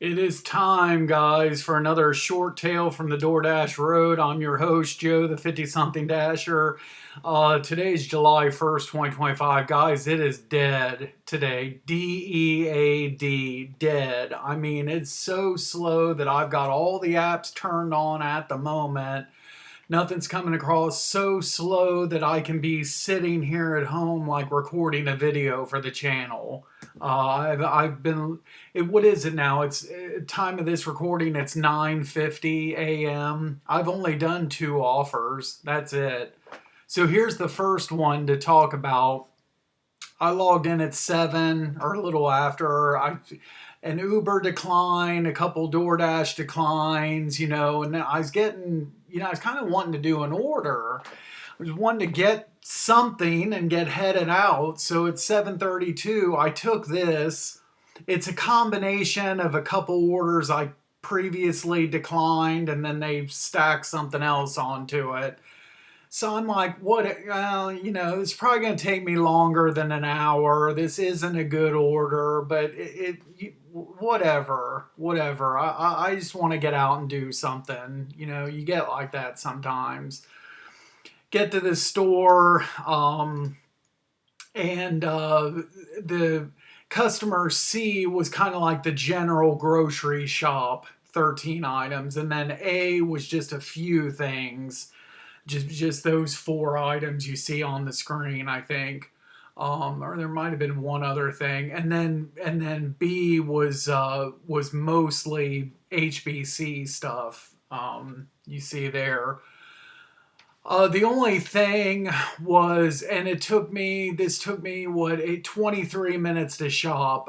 It is time, guys, for another short tale from the DoorDash Road. I'm your host, Joe, the 50 something Dasher. Today's July 1st, 2025. Guys, it is dead today. DEAD, dead. I mean, it's so slow that I've got all the apps turned on at the moment. Nothing's coming across, so slow that I can be sitting here at home like recording a video for the channel. I've been. What is it now? It's time of this recording. It's 9:50 a.m. I've only done two offers. That's it. So here's the first one to talk about. I logged in at 7 or a little after. An Uber decline, a couple DoorDash declines, and I was getting, I was kind of wanting to do an order. I was wanting to get something and get headed out. So at 7:32, I took this. It's a combination of a couple orders I previously declined, and then they stacked something else onto it. So I'm like, what? It's probably going to take me longer than an hour. This isn't a good order, but whatever. I just want to get out and do something. You get like that sometimes. Get to the store, and the customer C was kind of like the general grocery shop, 13 items, and then A was just a few things. Just those four items you see on the screen, I think, or there might have been one other thing, and then B was mostly HBC stuff. You see there. The only thing was, and this took me 23 minutes to shop.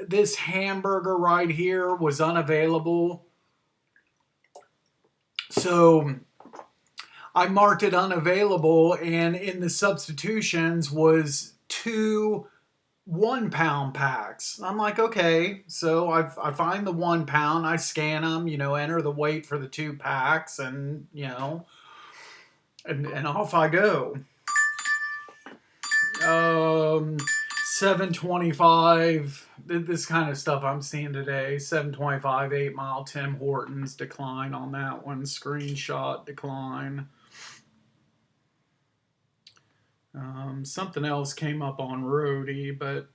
This hamburger right here was unavailable, so I marked it unavailable, and in the substitutions was two 1 pound packs. I'm like, okay, so I find the 1 pound, I scan them, enter the weight for the 2 packs, and and off I go. 725. This kind of stuff I'm seeing today. 725, 8 Mile, Tim Hortons decline on that one. Screenshot decline. Something else came up on Roadie, but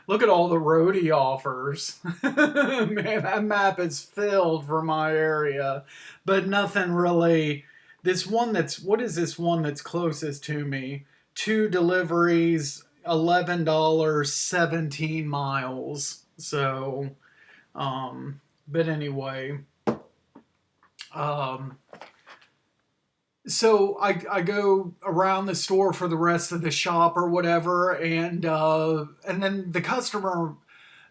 look at all the Roadie offers. Man, that map is filled for my area, but nothing really. What is this one that's closest to me? Two deliveries, $11, 17 miles. So, but anyway. So I go around the store for the rest of the shop or whatever, and then the customer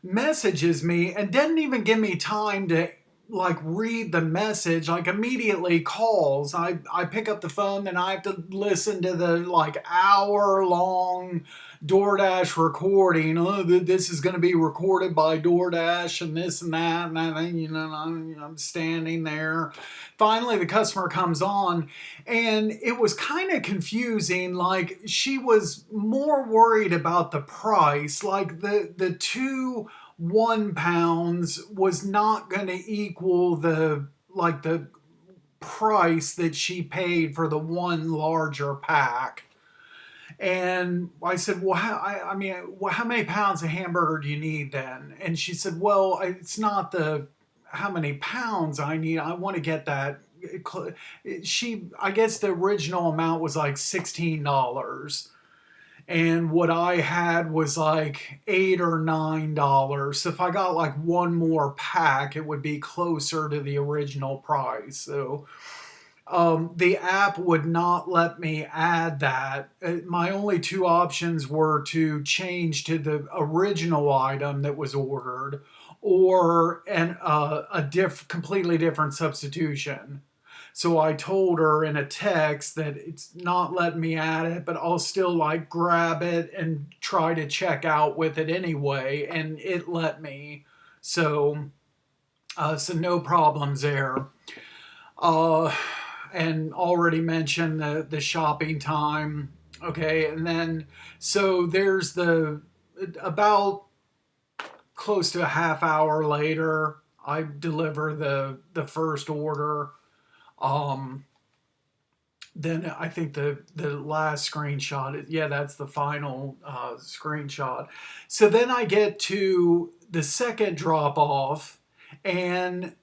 messages me and didn't even give me time to like read the message, like immediately calls. I pick up the phone, then I have to listen to the like hour long DoorDash recording. Oh, this is going to be recorded by DoorDash and this and that, and I'm standing there. Finally, the customer comes on, and it was kind of confusing. Like, she was more worried about the price. Like, the two 1 pounds was not going to equal the price that she paid for the one larger pack. And I said, well, how many pounds of hamburger do you need then? And she said, well, it's not the how many pounds I need. I want to get that. I guess the original amount was like $16. And what I had was like $8 or $9. So if I got like one more pack, it would be closer to the original price. So the app would not let me add that. My only two options were to change to the original item that was ordered, or completely different substitution. So I told her in a text that it's not letting me add it, but I'll still like grab it and try to check out with it anyway, and it let me. So no problems there. And already mentioned the shopping time. Okay, and then so there's the about close to a half hour later, I deliver the first order. Um, then I think the last screenshot, yeah, that's the final screenshot. So then I get to the second drop off, and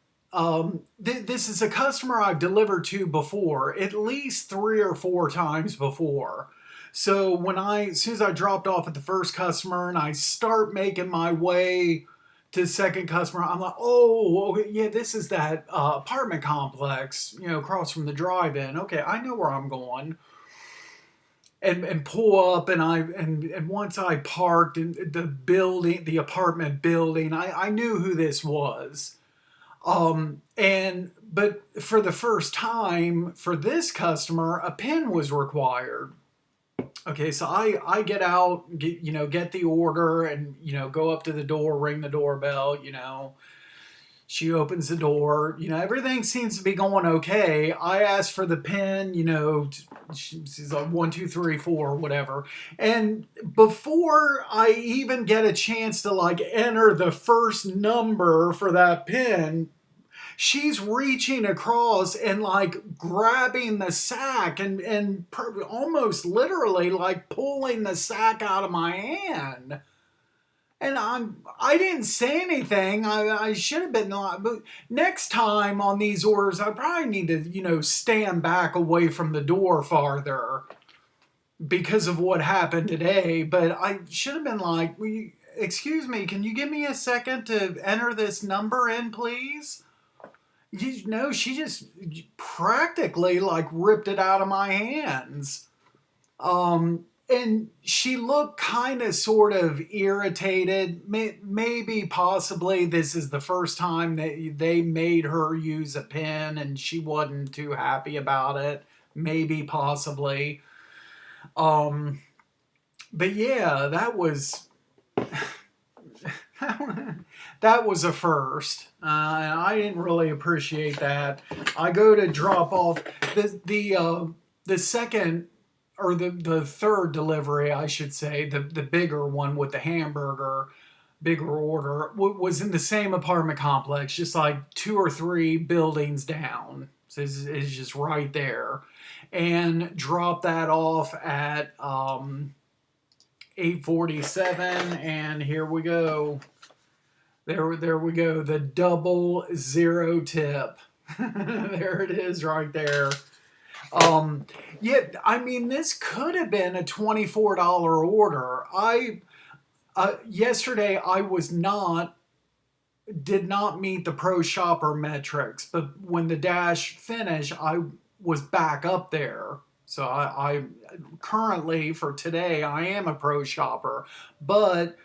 this is a customer I've delivered to before, at least 3 or 4 times before. So as soon as I dropped off at the first customer and I start making my way to the second customer, I'm like, oh, okay, yeah, this is that apartment complex, across from the drive-in. Okay, I know where I'm going. And pull up, and once I parked in the building, the apartment building, I knew who this was. And but for the first time for this customer, a PIN was required. Okay, so I get out, get the order, and go up to the door, ring the doorbell. She opens the door. Everything seems to be going okay. I ask for the PIN. She's like 1, 2, 3, 4, whatever. And before I even get a chance to like enter the first number for that PIN, she's reaching across and like grabbing the sack and almost literally like pulling the sack out of my hand. And I didn't say anything. I should have been not. But next time on these orders, I probably need to stand back away from the door farther because of what happened today. But I should have been like, excuse me, can you give me a second to enter this number in, please? She just practically like ripped it out of my hands. And she looked kind of sort of irritated. Maybe possibly this is the first time that they made her use a pen and she wasn't too happy about it. Maybe possibly. But yeah, that was that was a first. And I didn't really appreciate that. I go to drop off the second, or the third delivery, I should say, the bigger one with the hamburger, bigger order, was in the same apartment complex, just like 2 or 3 buildings down. So it's just right there. And dropped that off at 8:47, and here we go. There we go. The 00 tip. There it is right there. Yeah, I mean, this could have been a $24 order. Yesterday I did not meet the pro shopper metrics, but when the dash finished, I was back up there. So I currently for today I am a pro shopper, but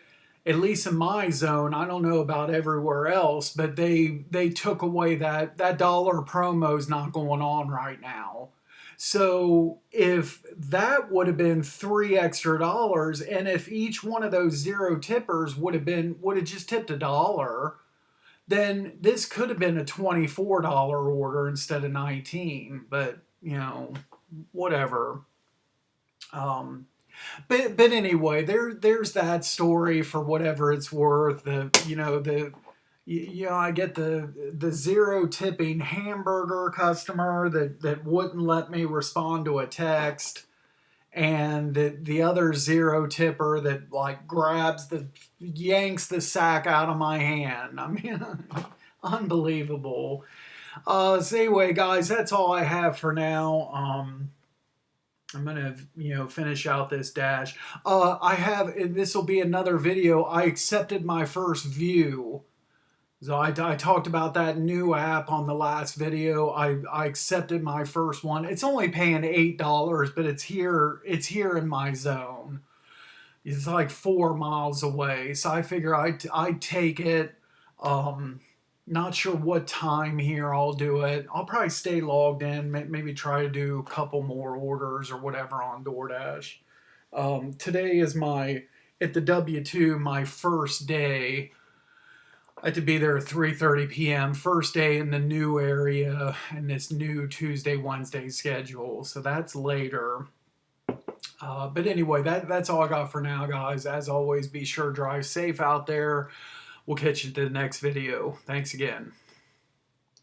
at least in my zone, I don't know about everywhere else, but they took away that dollar promo is not going on right now. So if that would have been $3 extra, and if each one of those zero tippers would have just tipped $1, then this could have been a $24 order instead of 19. But whatever. Um, but anyway, there's that story for whatever it's worth. I get the zero tipping hamburger customer that wouldn't let me respond to a text, and the other zero tipper that like yanks the sack out of my hand. I mean, unbelievable. So anyway, guys, that's all I have for now. I'm gonna, finish out this dash. This will be another video. I accepted my first view. So I talked about that new app on the last video. I accepted my first one. It's only paying $8, but it's here in my zone. It's like 4 miles away. So I figure I'd take it. Not sure what time here I'll do it. I'll probably stay logged in, maybe try to do a couple more orders or whatever on DoorDash. Today is at the W2, my first day. I had to be there at 3:30 p.m. First day in the new area and this new Tuesday, Wednesday schedule. So that's later. But anyway, that's all I got for now, guys. As always, be sure to drive safe out there. We'll catch you in the next video. Thanks again.